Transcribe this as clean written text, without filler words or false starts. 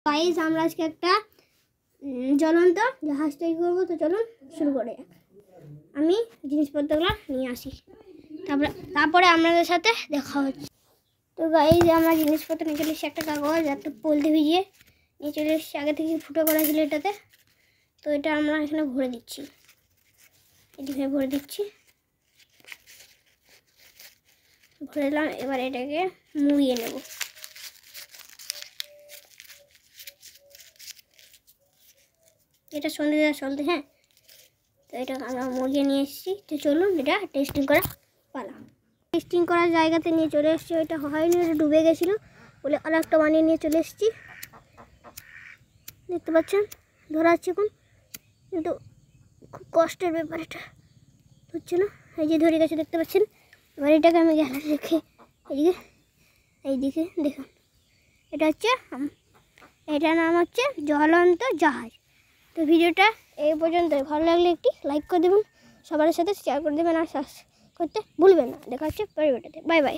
Guys আমরা আজকে একটা জ্বলন্ত জাহাজ তৈরি করবো। তো চলুন শুরু করে যাক। আমি জিনিসপত্রগুলো নিয়ে আসি, তারপরে আপনাদের সাথে দেখা হচ্ছে। তো গাইস আমরা জিনিসপত্র নিয়ে চলে এসেছি, একটা কাগজ একটা পলতে ভিজিয়ে নিয়ে চলে এসেছি। আগে থেকে ফুটো করা ছিল এটাতে। তো এটা আমরা এখানে ভরে দিচ্ছি, এদিকে ভরে দিচ্ছি, ভরে দিলাম। এবার এটাকে মুড়িয়ে নেব। এটা সন্ধ্যে চলতে, হ্যাঁ। তো এটা আমরা মুড়িয়ে নিয়ে এসেছি। তো চলুন এটা টেস্টিং করা পালা। টেস্টিং করার জায়গাতে নিয়ে চলে এসেছি। ওইটা হয়নি, ওটা ডুবে গেছিলো বলে আর একটা বানিয়ে নিয়ে চলে এসেছি। দেখতে পাচ্ছেন ধরা আছে এখন, কিন্তু খুব কষ্টের ব্যাপার, এটা হচ্ছে না। এই যে ধরে গেছে, দেখতে পাচ্ছেন। এবার এটাকে আমি গ্যালারি রেখে এইদিকে দেখুন, এটা হচ্ছে, এটার নাম হচ্ছে জ্বলন্ত জাহাজ। তো ভিডিওটা এই পর্যন্ত। ভালো লাগলে একটি লাইক করে দেবেন, সবার সাথে শেয়ার করে দেবেন, আর সাবস্ক্রাইব করতে ভুলবেন না। দেখা হচ্ছে পরের ভিডিওতে। Bye bye.